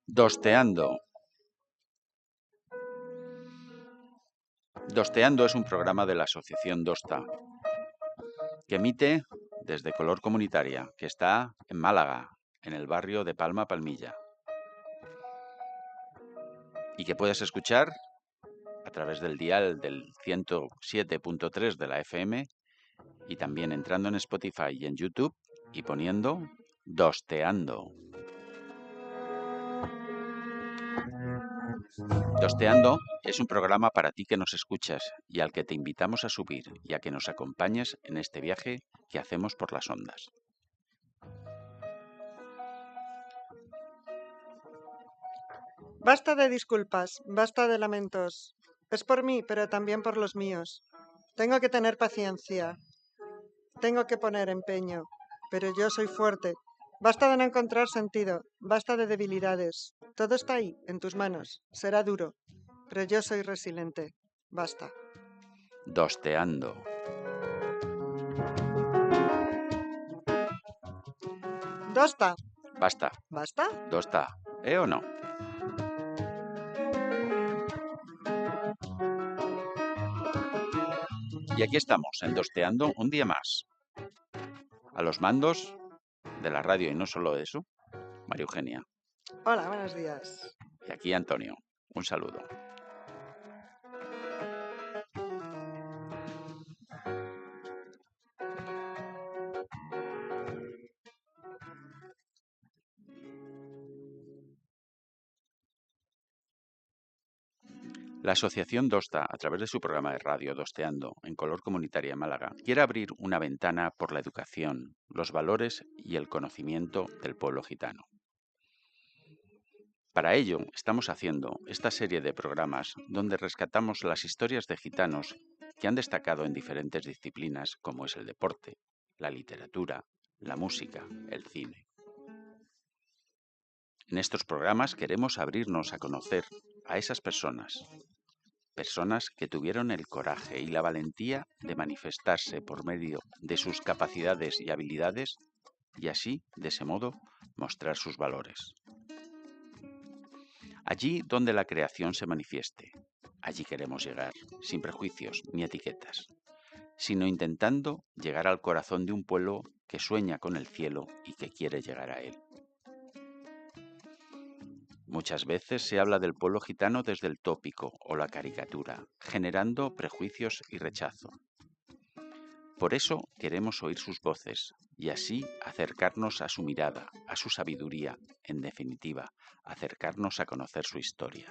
Dosteando. Dosteando es un programa de la Asociación Dosta, que emite desde Color Comunitaria, que está en Málaga, en el barrio de Palma Palmilla, y que puedes escuchar a través del dial del 107.3 de la FM y también entrando en Spotify y en YouTube y poniendo Dosteando. Dosteando es un programa para ti que nos escuchas y al que te invitamos a subir y a que nos acompañes en este viaje que hacemos por las ondas. Basta de disculpas, basta de lamentos. Es por mí, pero también por los míos. Tengo que tener paciencia. Tengo que poner empeño. Pero yo soy fuerte. Basta de no encontrar sentido. Basta de debilidades. Todo está ahí, en tus manos. Será duro. Pero yo soy resiliente. Basta. Dosteando. Dosta. Basta. ¿Basta? Dosta. ¿O no? Y aquí estamos, en Dosteando un día más. A los mandos de la radio y no solo eso, María Eugenia. Hola, buenos días. Y aquí Antonio. Un saludo. La Asociación Dosta, a través de su programa de radio Dosteando, en Color Comunitaria en Málaga, quiere abrir una ventana por la educación, los valores y el conocimiento del pueblo gitano. Para ello, estamos haciendo esta serie de programas donde rescatamos las historias de gitanos que han destacado en diferentes disciplinas como es el deporte, la literatura, la música, el cine. En estos programas queremos abrirnos a conocer a esas personas que tuvieron el coraje y la valentía de manifestarse por medio de sus capacidades y habilidades y así, de ese modo, mostrar sus valores. Allí donde la creación se manifieste, allí queremos llegar, sin prejuicios ni etiquetas, sino intentando llegar al corazón de un pueblo que sueña con el cielo y que quiere llegar a él. Muchas veces se habla del pueblo gitano desde el tópico o la caricatura, generando prejuicios y rechazo. Por eso queremos oír sus voces y así acercarnos a su mirada, a su sabiduría, en definitiva, acercarnos a conocer su historia.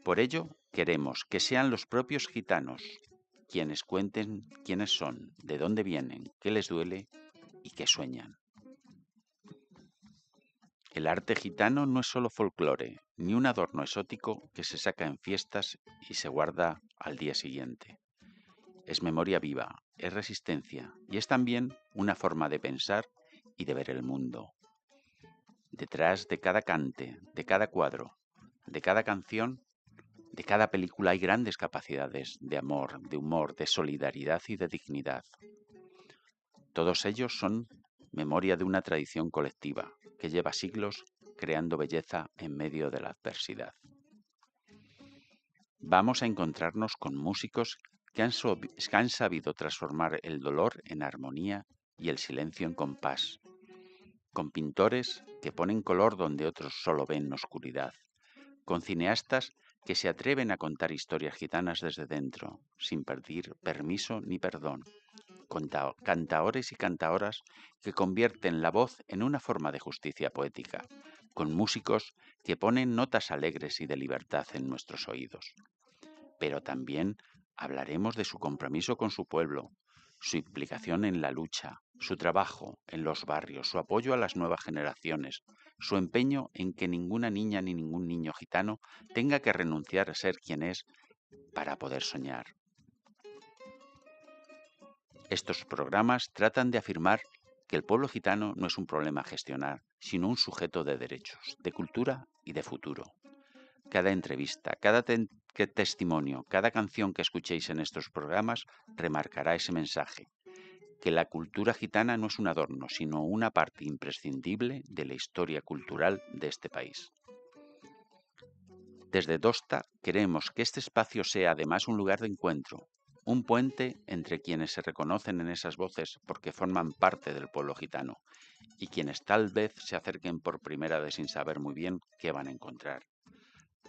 Por ello, queremos que sean los propios gitanos quienes cuenten quiénes son, de dónde vienen, qué les duele y qué sueñan. El arte gitano no es solo folclore, ni un adorno exótico que se saca en fiestas y se guarda al día siguiente. Es memoria viva, es resistencia y es también una forma de pensar y de ver el mundo. Detrás de cada cante, de cada cuadro, de cada canción, de cada película hay grandes capacidades de amor, de humor, de solidaridad y de dignidad. Todos ellos son memoria de una tradición colectiva que lleva siglos creando belleza en medio de la adversidad. Vamos a encontrarnos con músicos que han sabido transformar el dolor en armonía y el silencio en compás, con pintores que ponen color donde otros solo ven oscuridad, con cineastas que se atreven a contar historias gitanas desde dentro, sin pedir permiso ni perdón, con cantaores y cantaoras que convierten la voz en una forma de justicia poética, con músicos que ponen notas alegres y de libertad en nuestros oídos. Pero también hablaremos de su compromiso con su pueblo, su implicación en la lucha, su trabajo en los barrios, su apoyo a las nuevas generaciones, su empeño en que ninguna niña ni ningún niño gitano tenga que renunciar a ser quien es para poder soñar. Estos programas tratan de afirmar que el pueblo gitano no es un problema a gestionar, sino un sujeto de derechos, de cultura y de futuro. Cada entrevista, cada qué testimonio, cada canción que escuchéis en estos programas remarcará ese mensaje, que la cultura gitana no es un adorno, sino una parte imprescindible de la historia cultural de este país. Desde Dosta queremos que este espacio sea además un lugar de encuentro, un puente entre quienes se reconocen en esas voces porque forman parte del pueblo gitano y quienes tal vez se acerquen por primera vez sin saber muy bien qué van a encontrar.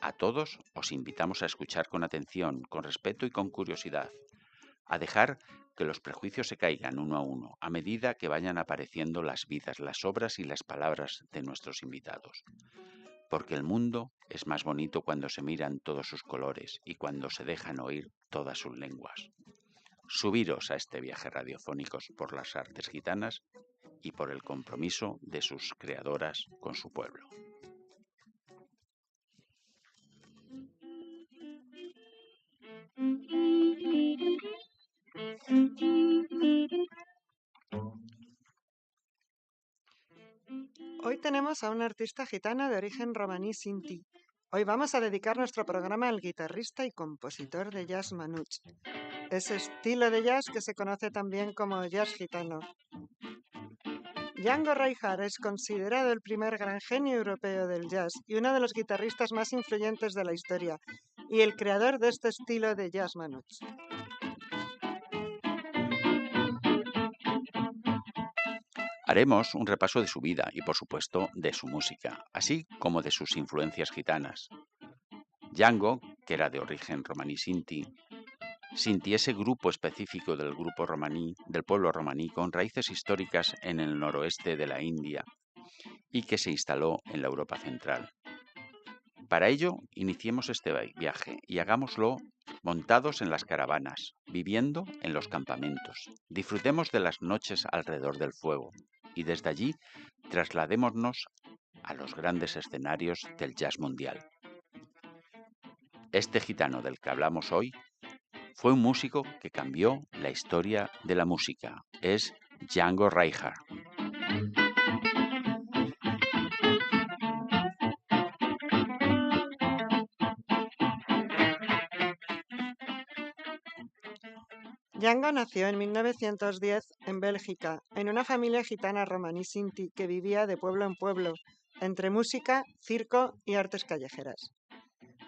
A todos os invitamos a escuchar con atención, con respeto y con curiosidad, a dejar que los prejuicios se caigan uno a uno a medida que vayan apareciendo las vidas, las obras y las palabras de nuestros invitados. Porque el mundo es más bonito cuando se miran todos sus colores y cuando se dejan oír todas sus lenguas. Subiros a este viaje radiofónicos por las artes gitanas y por el compromiso de sus creadoras con su pueblo. Hoy tenemos a una artista gitana de origen romaní sinti. Hoy vamos a dedicar nuestro programa al guitarrista y compositor de jazz manouche, ese estilo de jazz que se conoce también como jazz gitano. Django Reinhardt es considerado el primer gran genio europeo del jazz y uno de los guitarristas más influyentes de la historia, y el creador de este estilo de jazz manouche. Haremos un repaso de su vida y, por supuesto, de su música, así como de sus influencias gitanas. Django, que era de origen romaní sinti, ese grupo específico del grupo romaní, del pueblo romaní, con raíces históricas en el noroeste de la India y que se instaló en la Europa central. Para ello, iniciemos este viaje y hagámoslo montados en las caravanas, viviendo en los campamentos. Disfrutemos de las noches alrededor del fuego y desde allí trasladémonos a los grandes escenarios del jazz mundial. Este gitano del que hablamos hoy fue un músico que cambió la historia de la música. Es Django Reinhardt. Django nació en 1910 en Bélgica, en una familia gitana romaní sinti que vivía de pueblo en pueblo, entre música, circo y artes callejeras.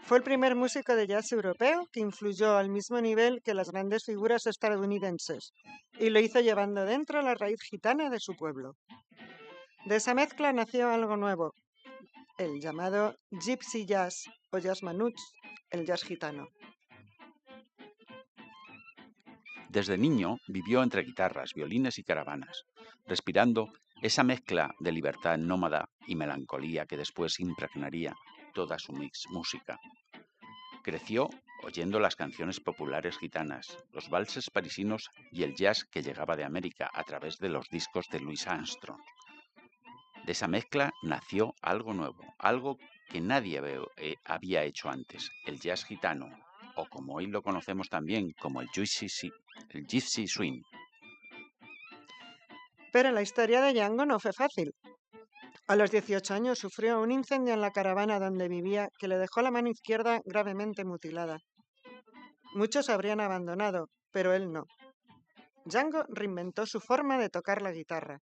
Fue el primer músico de jazz europeo que influyó al mismo nivel que las grandes figuras estadounidenses, y lo hizo llevando dentro la raíz gitana de su pueblo. De esa mezcla nació algo nuevo, el llamado Gypsy Jazz o Jazz Manouche, el jazz gitano. Desde niño vivió entre guitarras, violines y caravanas, respirando esa mezcla de libertad nómada y melancolía que después impregnaría toda su música. Creció oyendo las canciones populares gitanas, los valses parisinos y el jazz que llegaba de América a través de los discos de Louis Armstrong. De esa mezcla nació algo nuevo, algo que nadie había hecho antes, el jazz gitano, o como hoy lo conocemos también como el Gypsy Swing. Pero la historia de Django no fue fácil. A los 18 años sufrió un incendio en la caravana donde vivía que le dejó la mano izquierda gravemente mutilada. Muchos habrían abandonado, pero él no. Django reinventó su forma de tocar la guitarra,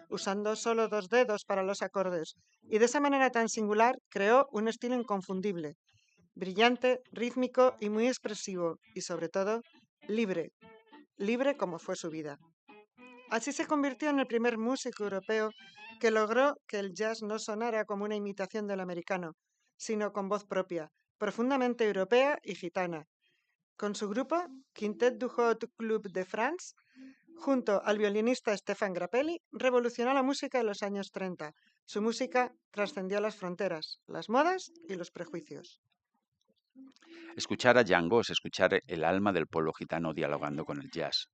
usando solo 2 dedos para los acordes, y de esa manera tan singular creó un estilo inconfundible, brillante, rítmico y muy expresivo, y sobre todo, libre como fue su vida. Así se convirtió en el primer músico europeo que logró que el jazz no sonara como una imitación del americano, sino con voz propia, profundamente europea y gitana. Con su grupo, Quintet du Haut Club de France, junto al violinista Stéphane Grappelli, revolucionó la música de los años 30. Su música trascendió las fronteras, las modas y los prejuicios. Escuchar a Django es escuchar el alma del pueblo gitano dialogando con el jazz.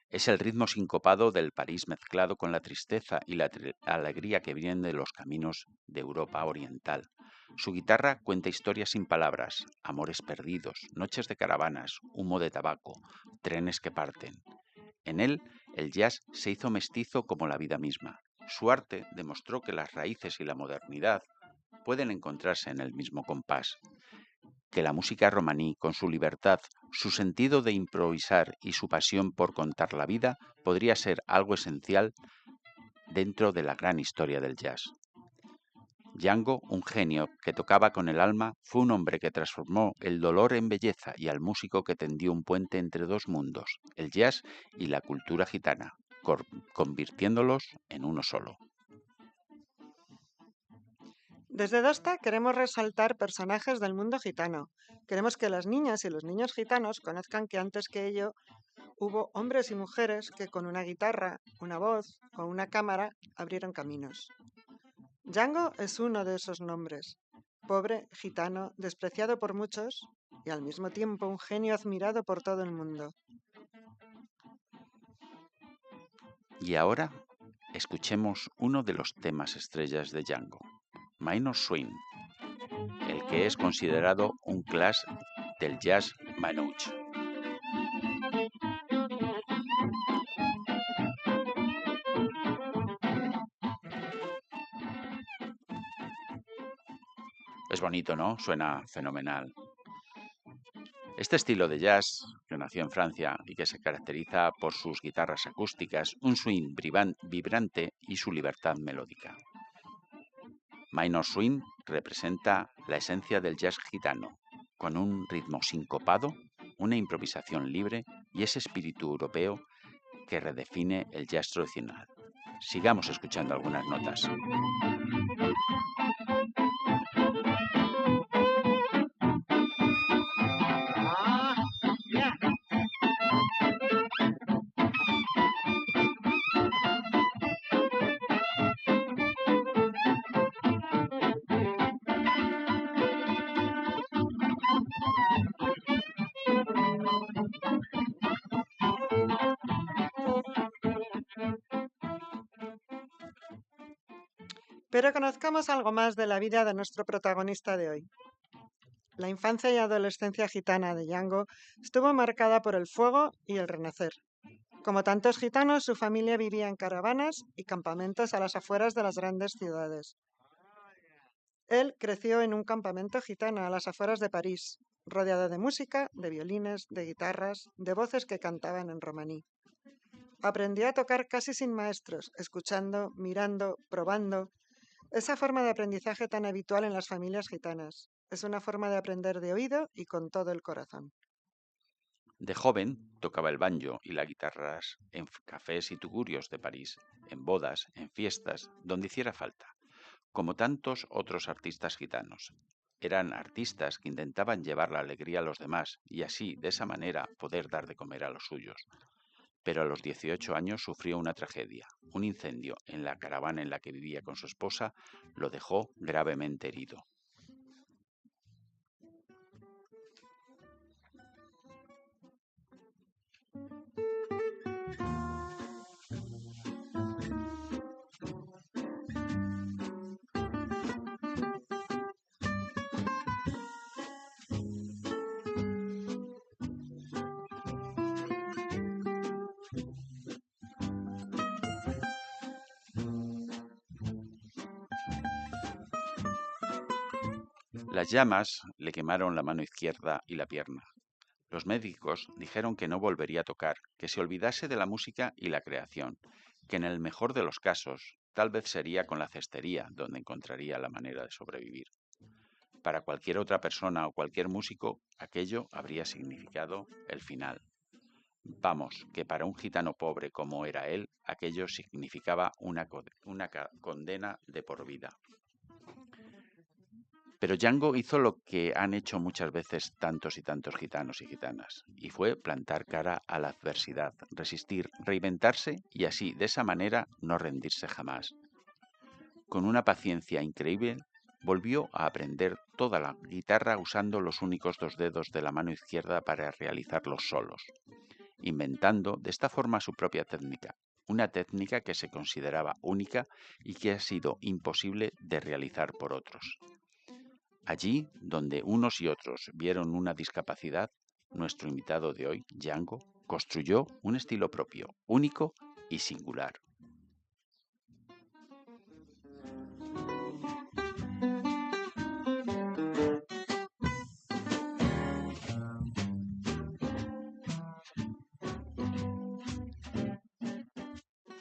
Es el ritmo sincopado del París mezclado con la tristeza y la alegría que vienen de los caminos de Europa oriental. Su guitarra cuenta historias sin palabras, amores perdidos, noches de caravanas, humo de tabaco, trenes que parten. En él, el jazz se hizo mestizo como la vida misma. Su arte demostró que las raíces y la modernidad pueden encontrarse en el mismo compás, que la música romaní, con su libertad, su sentido de improvisar y su pasión por contar la vida, podría ser algo esencial dentro de la gran historia del jazz. Django, un genio que tocaba con el alma, fue un hombre que transformó el dolor en belleza y al músico que tendió un puente entre dos mundos, el jazz y la cultura gitana, convirtiéndolos en uno solo. Desde Dosta queremos resaltar personajes del mundo gitano. Queremos que las niñas y los niños gitanos conozcan que antes que ello hubo hombres y mujeres que con una guitarra, una voz o una cámara abrieron caminos. Django es uno de esos nombres. Pobre, gitano, despreciado por muchos y al mismo tiempo un genio admirado por todo el mundo. Y ahora escuchemos uno de los temas estrellas de Django, Minor Swing, el que es considerado un clásico del jazz manouche. Es bonito, ¿no? Suena fenomenal. Este estilo de jazz, que nació en Francia y que se caracteriza por sus guitarras acústicas, un swing vibrante y su libertad melódica. Minor Swing representa la esencia del jazz gitano, con un ritmo sincopado, una improvisación libre y ese espíritu europeo que redefine el jazz tradicional. Sigamos escuchando algunas notas. Pero conozcamos algo más de la vida de nuestro protagonista de hoy. La infancia y adolescencia gitana de Django estuvo marcada por el fuego y el renacer. Como tantos gitanos, su familia vivía en caravanas y campamentos a las afueras de las grandes ciudades. Él creció en un campamento gitano a las afueras de París, rodeado de música, de violines, de guitarras, de voces que cantaban en romaní. Aprendió a tocar casi sin maestros, escuchando, mirando, probando. Esa forma de aprendizaje tan habitual en las familias gitanas. Es una forma de aprender de oído y con todo el corazón. De joven tocaba el banjo y las guitarras en cafés y tugurios de París, en bodas, en fiestas, donde hiciera falta, como tantos otros artistas gitanos. Eran artistas que intentaban llevar la alegría a los demás y así, de esa manera, poder dar de comer a los suyos. Pero a los 18 años sufrió una tragedia. Un incendio en la caravana en la que vivía con su esposa lo dejó gravemente herido. Las llamas le quemaron la mano izquierda y la pierna. Los médicos dijeron que no volvería a tocar, que se olvidase de la música y la creación, que en el mejor de los casos tal vez sería con la cestería donde encontraría la manera de sobrevivir. Para cualquier otra persona o cualquier músico, aquello habría significado el final. Vamos, que para un gitano pobre como era él, aquello significaba una condena de por vida. Pero Django hizo lo que han hecho muchas veces tantos y tantos gitanos y gitanas, y fue plantar cara a la adversidad, resistir, reinventarse y así, de esa manera, no rendirse jamás. Con una paciencia increíble, volvió a aprender toda la guitarra usando los únicos 2 dedos de la mano izquierda para realizar los solos, inventando de esta forma su propia técnica, una técnica que se consideraba única y que ha sido imposible de realizar por otros. Allí, donde unos y otros vieron una discapacidad, nuestro invitado de hoy, Django, construyó un estilo propio, único y singular.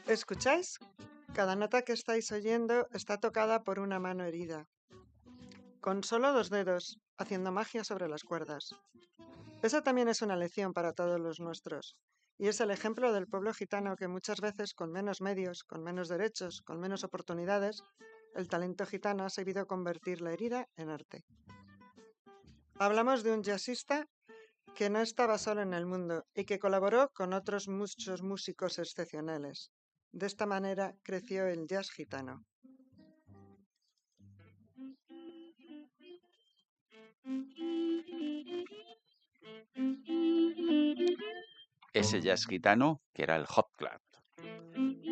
¿Escucháis? Cada nota que estáis oyendo está tocada por una mano herida, con solo 2 dedos, haciendo magia sobre las cuerdas. Esa también es una lección para todos los nuestros. Y es el ejemplo del pueblo gitano que muchas veces con menos medios, con menos derechos, con menos oportunidades, el talento gitano ha sabido convertir la herida en arte. Hablamos de un jazzista que no estaba solo en el mundo y que colaboró con otros muchos músicos excepcionales. De esta manera creció el jazz gitano. Ese jazz gitano que era el hot club.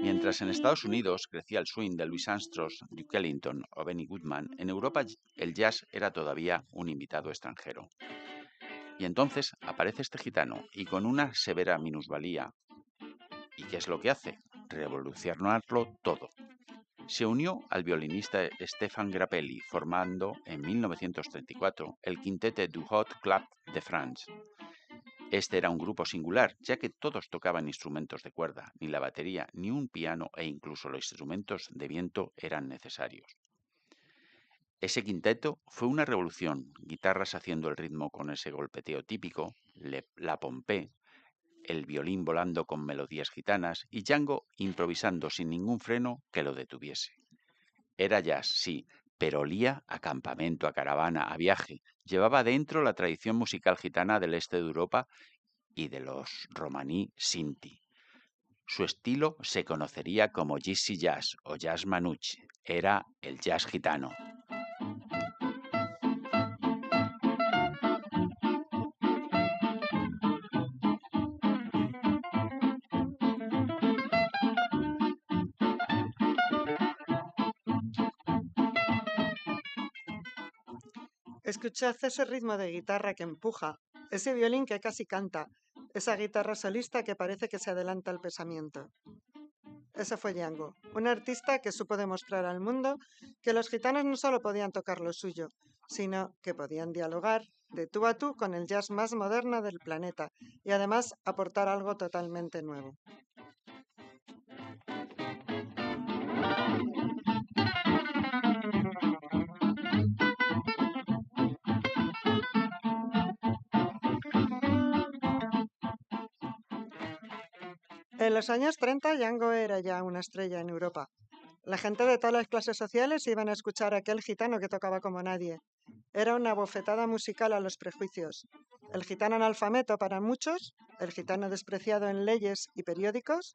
Mientras en Estados Unidos crecía el swing de Louis Armstrong, Duke Ellington o Benny Goodman, en Europa el jazz era todavía un invitado extranjero. Y entonces aparece este gitano y con una severa minusvalía. ¿Y qué es lo que hace? Revolucionarlo todo. Se unió al violinista Stefan Grappelli, formando en 1934 el Quintet du Hot Club de France. Este era un grupo singular, ya que todos tocaban instrumentos de cuerda, ni la batería, ni un piano e incluso los instrumentos de viento eran necesarios. Ese quinteto fue una revolución, guitarras haciendo el ritmo con ese golpeteo típico, la pompé, el violín volando con melodías gitanas y Django improvisando sin ningún freno que lo detuviese. Era jazz, sí, pero olía a campamento, a caravana, a viaje. Llevaba dentro la tradición musical gitana del este de Europa y de los romaní Sinti. Su estilo se conocería como Gypsy Jazz o Jazz Manouche. Era el jazz gitano. Escuchad ese ritmo de guitarra que empuja, ese violín que casi canta, esa guitarra solista que parece que se adelanta al pensamiento. Ese fue Django, un artista que supo demostrar al mundo que los gitanos no solo podían tocar lo suyo, sino que podían dialogar de tú a tú con el jazz más moderno del planeta y además aportar algo totalmente nuevo. En los años 30, Django era ya una estrella en Europa. La gente de todas las clases sociales iban a escuchar a aquel gitano que tocaba como nadie. Era una bofetada musical a los prejuicios. El gitano analfabeto para muchos, el gitano despreciado en leyes y periódicos,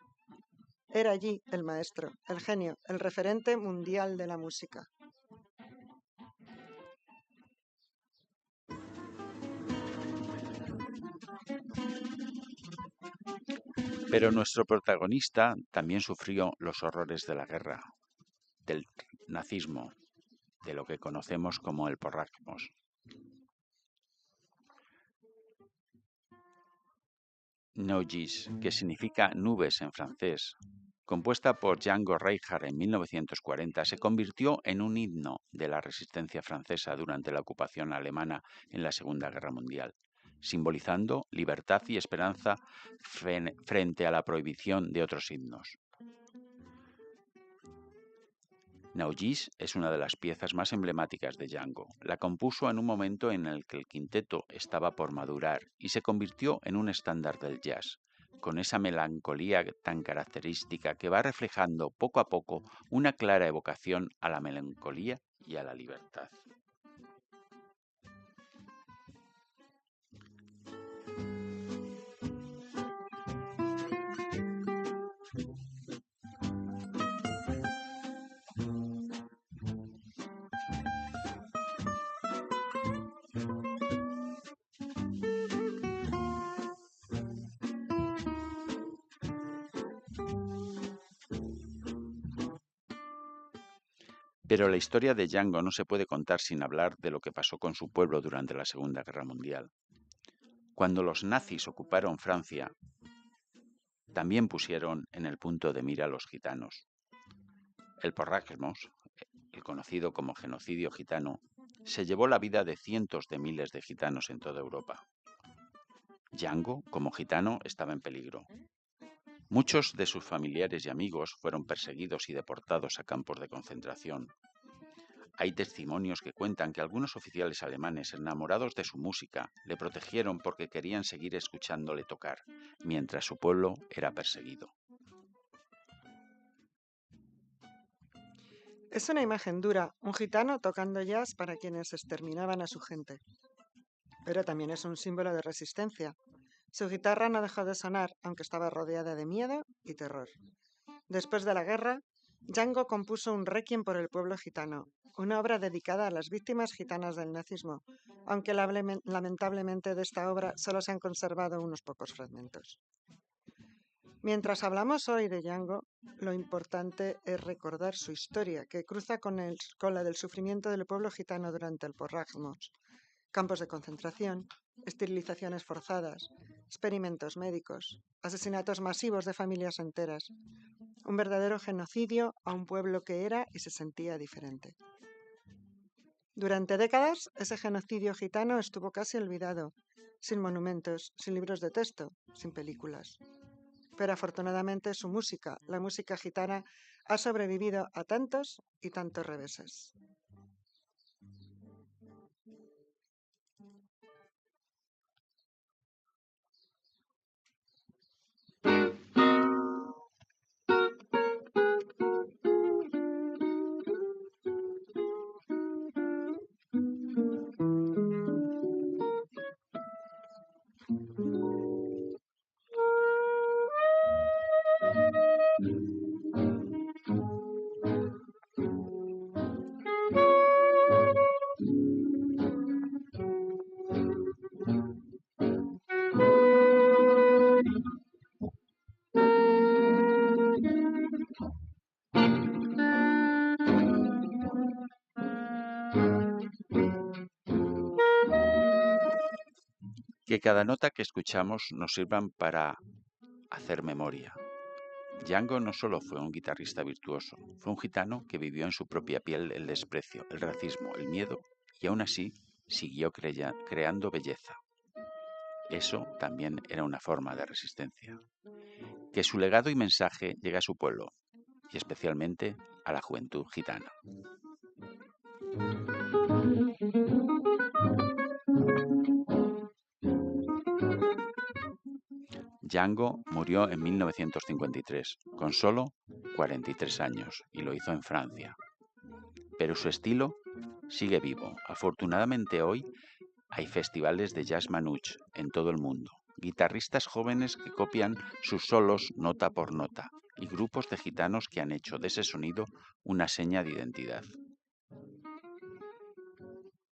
era allí el maestro, el genio, el referente mundial de la música. Pero nuestro protagonista también sufrió los horrores de la guerra, del nazismo, de lo que conocemos como el porrasmos. Nuages, que significa nubes en francés, compuesta por Django Reinhardt en 1940, se convirtió en un himno de la resistencia francesa durante la ocupación alemana en la Segunda Guerra Mundial, simbolizando libertad y esperanza frente a la prohibición de otros himnos. Nuages es una de las piezas más emblemáticas de Django. La compuso en un momento en el que el quinteto estaba por madurar y se convirtió en un estándar del jazz, con esa melancolía tan característica que va reflejando poco a poco una clara evocación a la melancolía y a la libertad. Pero la historia de Django no se puede contar sin hablar de lo que pasó con su pueblo durante la Segunda Guerra Mundial. Cuando los nazis ocuparon Francia, también pusieron en el punto de mira a los gitanos. El porrasmos, el conocido como genocidio gitano, se llevó la vida de cientos de miles de gitanos en toda Europa. Django, como gitano, estaba en peligro. Muchos de sus familiares y amigos fueron perseguidos y deportados a campos de concentración. Hay testimonios que cuentan que algunos oficiales alemanes, enamorados de su música, le protegieron porque querían seguir escuchándole tocar, mientras su pueblo era perseguido. Es una imagen dura, un gitano tocando jazz para quienes exterminaban a su gente. Pero también es un símbolo de resistencia. Su guitarra no dejó de sonar, aunque estaba rodeada de miedo y terror. Después de la guerra, Django compuso un requiem por el pueblo gitano, una obra dedicada a las víctimas gitanas del nazismo, aunque lamentablemente de esta obra solo se han conservado unos pocos fragmentos. Mientras hablamos hoy de Django, lo importante es recordar su historia, que cruza con la del sufrimiento del pueblo gitano durante el Porrajmos, campos de concentración, esterilizaciones forzadas, experimentos médicos, asesinatos masivos de familias enteras, un verdadero genocidio a un pueblo que era y se sentía diferente. Durante décadas, ese genocidio gitano estuvo casi olvidado, sin monumentos, sin libros de texto, sin películas. Pero afortunadamente su música, la música gitana, ha sobrevivido a tantos y tantos reveses. Que cada nota que escuchamos nos sirvan para hacer memoria. Django no solo fue un guitarrista virtuoso, fue un gitano que vivió en su propia piel el desprecio, el racismo, el miedo y aún así siguió creando belleza. Eso también era una forma de resistencia. Que su legado y mensaje llegue a su pueblo y especialmente a la juventud gitana. Django murió en 1953, con solo 43 años, y lo hizo en Francia. Pero su estilo sigue vivo. Afortunadamente hoy hay festivales de jazz manouche en todo el mundo, guitarristas jóvenes que copian sus solos nota por nota y grupos de gitanos que han hecho de ese sonido una seña de identidad.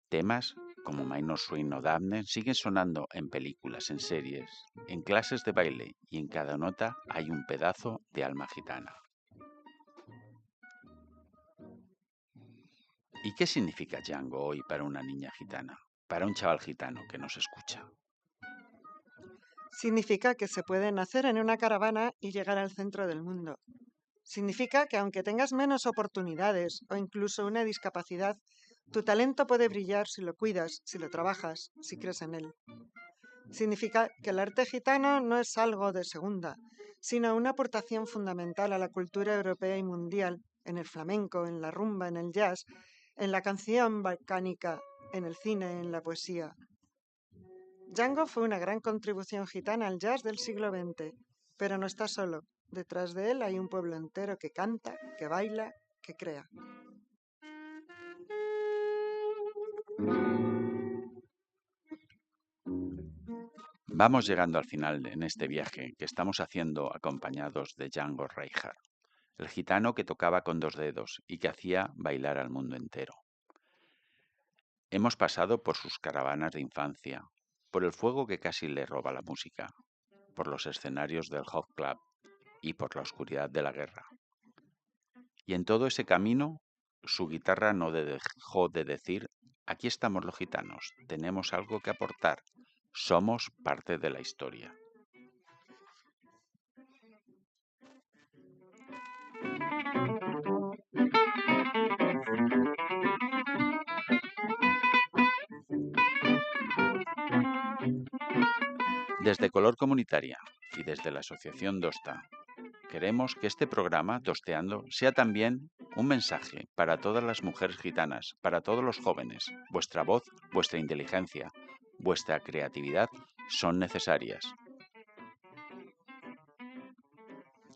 Temas como Minor Swing o Daphne siguen sonando en películas, en series, en clases de baile y en cada nota hay un pedazo de alma gitana. ¿Y qué significa Django hoy para una niña gitana, para un chaval gitano que nos escucha? Significa que se puede nacer en una caravana y llegar al centro del mundo. Significa que aunque tengas menos oportunidades o incluso una discapacidad, tu talento puede brillar si lo cuidas, si lo trabajas, si crees en él. Significa que el arte gitano no es algo de segunda, sino una aportación fundamental a la cultura europea y mundial, en el flamenco, en la rumba, en el jazz, en la canción balcánica, en el cine, en la poesía. Django fue una gran contribución gitana al jazz del siglo XX, pero no está solo. Detrás de él hay un pueblo entero que canta, que baila, que crea. Vamos llegando al final en este viaje que estamos haciendo acompañados de Django Reinhardt, el gitano que tocaba con 2 dedos y que hacía bailar al mundo entero. Hemos pasado por sus caravanas de infancia, por el fuego que casi le roba la música, por los escenarios del Hot Club y por la oscuridad de la guerra. Y en todo ese camino, su guitarra no dejó de decir: aquí estamos los gitanos, tenemos algo que aportar, somos parte de la historia. Desde Color Comunitaria y desde la Asociación Dosta Queremos que este programa, Tosteando, sea también un mensaje para todas las mujeres gitanas, para todos los jóvenes. Vuestra voz, vuestra inteligencia, vuestra creatividad son necesarias.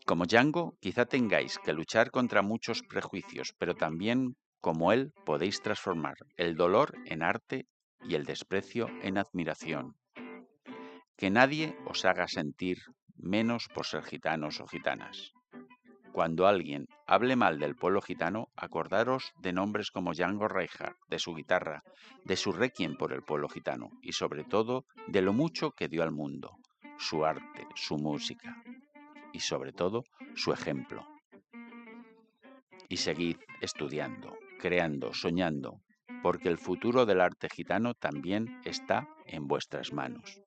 Como Django, quizá tengáis que luchar contra muchos prejuicios, pero también, como él, podéis transformar el dolor en arte y el desprecio en admiración. Que nadie os haga sentir menos por ser gitanos o gitanas. Cuando alguien hable mal del pueblo gitano, acordaros de nombres como Django Reinhardt, de su guitarra, de su requiem por el pueblo gitano y sobre todo de lo mucho que dio al mundo, su arte, su música y sobre todo su ejemplo. Y seguid estudiando, creando, soñando, porque el futuro del arte gitano también está en vuestras manos.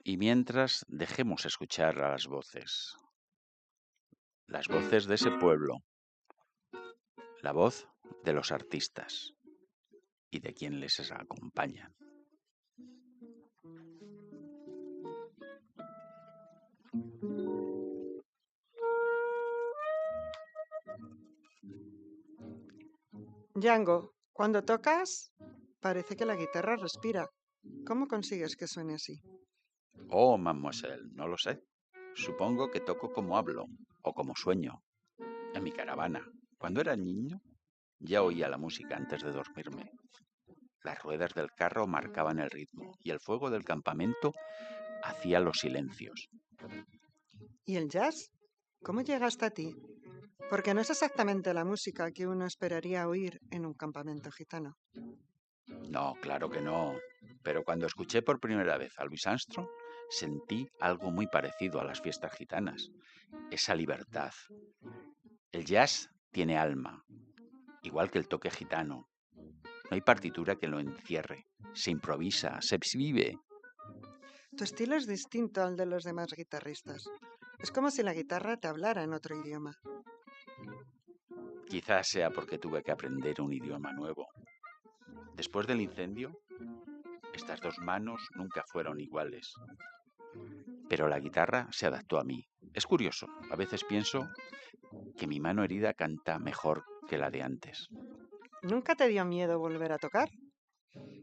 Y mientras, dejemos escuchar a las voces de ese pueblo, la voz de los artistas y de quien les acompaña. Django, cuando tocas, parece que la guitarra respira. ¿Cómo consigues que suene así? Oh, mademoiselle, no lo sé. Supongo que toco como hablo o como sueño. En mi caravana, cuando era niño, ya oía la música antes de dormirme. Las ruedas del carro marcaban el ritmo y el fuego del campamento hacía los silencios. ¿Y el jazz? ¿Cómo llega hasta ti? Porque no es exactamente la música que uno esperaría oír en un campamento gitano. No, claro que no. Pero cuando escuché por primera vez a Louis Armstrong, sentí algo muy parecido a las fiestas gitanas. Esa libertad. El jazz tiene alma, igual que el toque gitano. No hay partitura que lo encierre. Se improvisa, se vive. Tu estilo es distinto al de los demás guitarristas. Es como si la guitarra te hablara en otro idioma. Quizás sea porque tuve que aprender un idioma nuevo. Después del incendio, estas dos manos nunca fueron iguales. Pero la guitarra se adaptó a mí. Es curioso, a veces pienso que mi mano herida canta mejor que la de antes. ¿Nunca te dio miedo volver a tocar?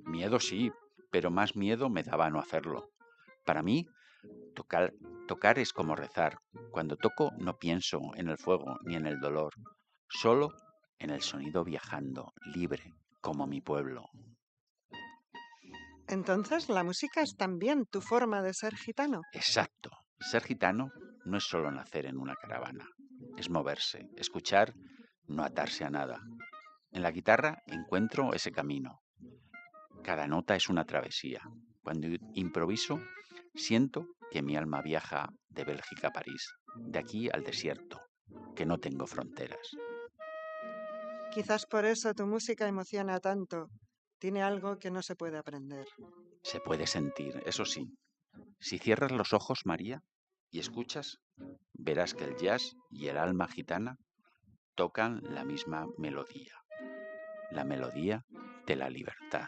Miedo sí, pero más miedo me daba no hacerlo. Para mí, tocar es como rezar. Cuando toco no pienso en el fuego ni en el dolor, solo en el sonido viajando, libre, como mi pueblo. Entonces la música es también tu forma de ser gitano. Exacto. Ser gitano no es solo nacer en una caravana, es moverse, escuchar, no atarse a nada. En la guitarra encuentro ese camino. Cada nota es una travesía. Cuando improviso, siento que mi alma viaja de Bélgica a París, de aquí al desierto, que no tengo fronteras. Quizás por eso tu música emociona tanto. Tiene algo que no se puede aprender. Se puede sentir, eso sí. Si cierras los ojos, María, y escuchas, verás que el jazz y el alma gitana tocan la misma melodía, la melodía de la libertad.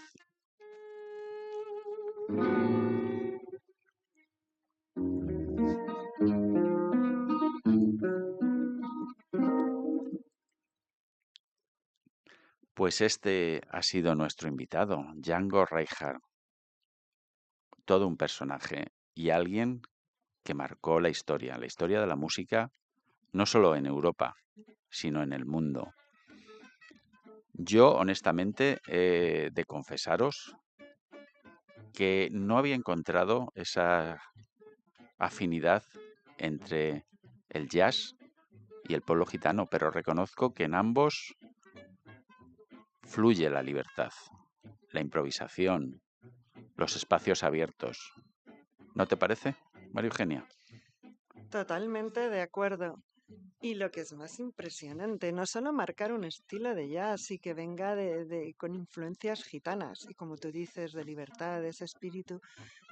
Pues este ha sido nuestro invitado, Django Reinhardt, todo un personaje y alguien que marcó la historia de la música, no solo en Europa, sino en el mundo. Yo, honestamente, he de confesaros que no había encontrado esa afinidad entre el jazz y el pueblo gitano, pero reconozco que en ambos fluye la libertad, la improvisación, los espacios abiertos. ¿No te parece, María Eugenia? Totalmente de acuerdo. Y lo que es más impresionante, no solo marcar un estilo de jazz y que venga con influencias gitanas, y como tú dices, de libertad, de ese espíritu,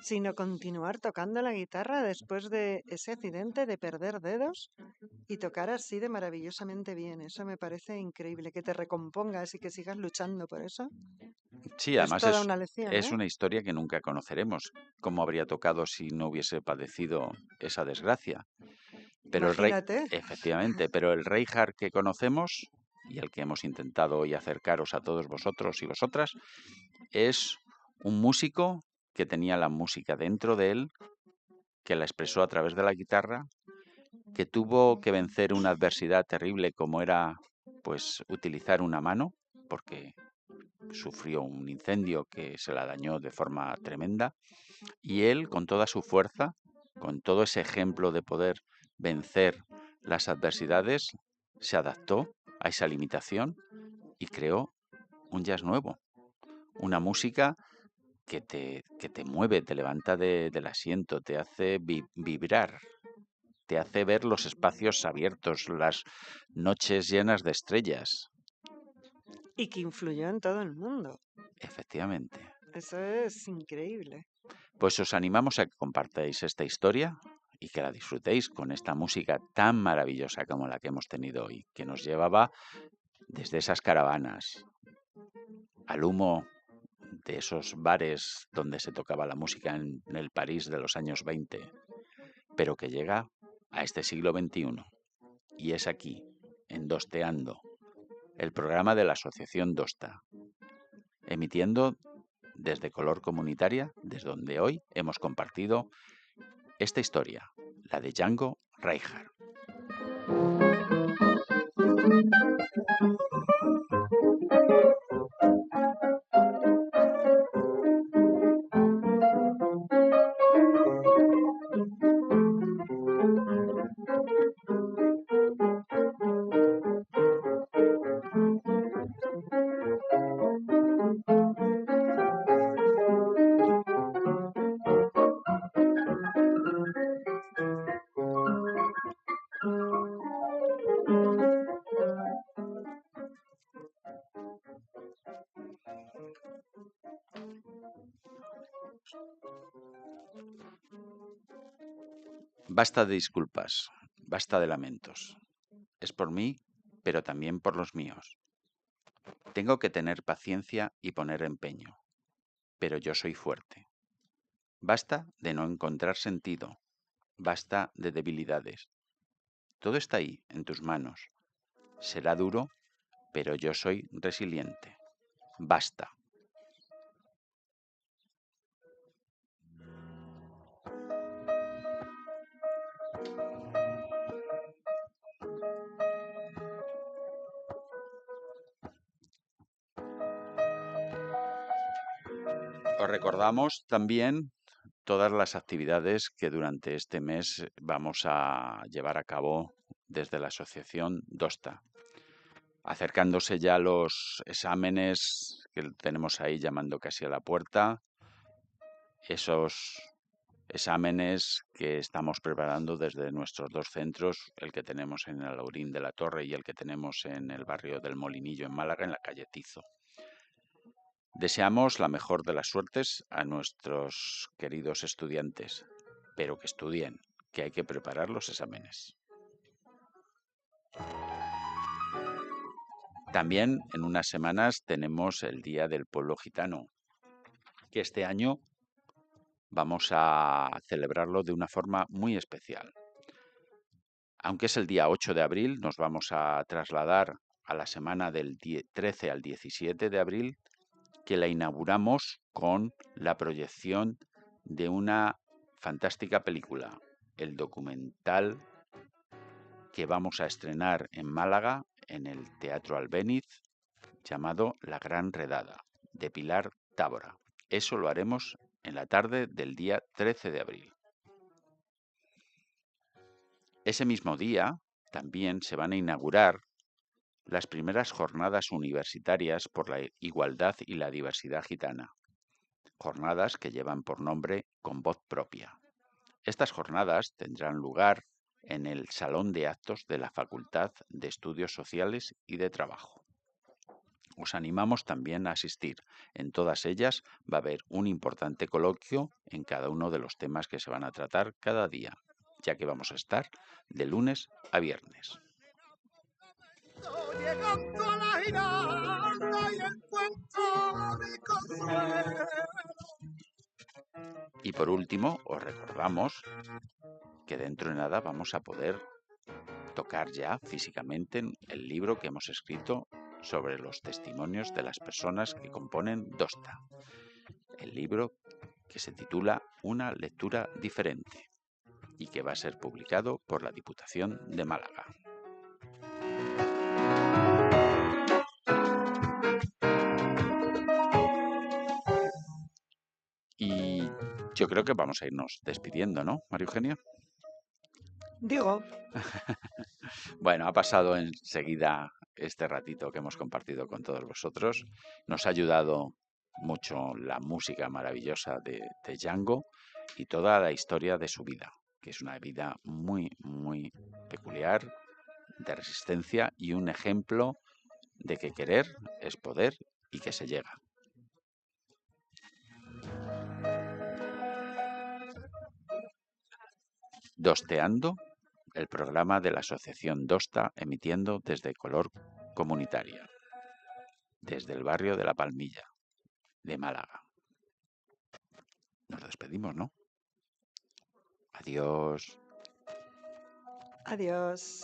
sino continuar tocando la guitarra después de ese accidente de perder dedos y tocar así de maravillosamente bien. Eso me parece increíble, que te recompongas y que sigas luchando por eso. Sí, Es además toda una lección, es ¿eh? una historia que nunca conoceremos. ¿Cómo habría tocado si no hubiese padecido esa desgracia? Pero el rey, Imagínate. efectivamente, pero el Reinhardt que conocemos y el que hemos intentado hoy acercaros a todos vosotros y vosotras, es un músico que tenía la música dentro de él, que la expresó a través de la guitarra, que tuvo que vencer una adversidad terrible como era pues utilizar una mano, porque sufrió un incendio que se la dañó de forma tremenda, y él con toda su fuerza, con todo ese ejemplo de poder vencer las adversidades, se adaptó a esa limitación y creó un jazz nuevo, una música que te mueve, te levanta del asiento, te hace vibrar, te hace ver los espacios abiertos, las noches llenas de estrellas. Y que influyó en todo el mundo. Efectivamente. Eso es increíble. Pues os animamos a que compartáis esta historia y que la disfrutéis con esta música tan maravillosa como la que hemos tenido hoy, que nos llevaba desde esas caravanas al humo de esos bares donde se tocaba la música en el París de los años 20, pero que llega a este siglo XXI. Y es aquí, en Dosteando, el programa de la Asociación Dosta, emitiendo desde Color Comunitaria, desde donde hoy hemos compartido esta historia, la de Django Reinhardt. Basta de disculpas, basta de lamentos. Es por mí, pero también por los míos. Tengo que tener paciencia y poner empeño, pero yo soy fuerte. Basta de no encontrar sentido, basta de debilidades. Todo está ahí, en tus manos. Será duro, pero yo soy resiliente. Basta. Os recordamos también todas las actividades que durante este mes vamos a llevar a cabo desde la Asociación Dosta. Acercándose ya los exámenes que tenemos ahí llamando casi a la puerta, esos exámenes que estamos preparando desde nuestros dos centros, el que tenemos en el Alaurín de la Torre y el que tenemos en el barrio del Molinillo en Málaga, en la calle Tizo. Deseamos la mejor de las suertes a nuestros queridos estudiantes, pero que estudien, que hay que preparar los exámenes. También en unas semanas tenemos el Día del Pueblo Gitano, que este año vamos a celebrarlo de una forma muy especial. Aunque es el día 8 de abril, nos vamos a trasladar a la semana del 13 al 17 de abril, que la inauguramos con la proyección de una fantástica película, el documental que vamos a estrenar en Málaga, en el Teatro Albéniz, llamado La Gran Redada, de Pilar Tábora. Eso lo haremos en la tarde del día 13 de abril. Ese mismo día también se van a inaugurar las primeras jornadas universitarias por la igualdad y la diversidad gitana, jornadas que llevan por nombre Con Voz Propia. Estas jornadas tendrán lugar en el Salón de Actos de la Facultad de Estudios Sociales y de Trabajo. Os animamos también a asistir. En todas ellas va a haber un importante coloquio en cada uno de los temas que se van a tratar cada día, ya que vamos a estar de lunes a viernes. Llegando a la giranda y el cuento de Consuelo. Y por último, os recordamos que dentro de nada vamos a poder tocar ya físicamente el libro que hemos escrito sobre los testimonios de las personas que componen Dosta. El libro que se titula Una lectura diferente y que va a ser publicado por la Diputación de Málaga. Y yo creo que vamos a irnos despidiendo, ¿no, María Eugenia? Digo, Bueno, ha pasado enseguida este ratito que hemos compartido con todos vosotros. Nos ha ayudado mucho la música maravillosa de Django y toda la historia de su vida, que es una vida muy, muy peculiar, de resistencia y un ejemplo de que querer es poder y que se llega. Dosteando, el programa de la Asociación Dosta emitiendo desde Color Comunitaria, desde el barrio de La Palmilla, de Málaga. Nos despedimos, ¿no? Adiós. adiós.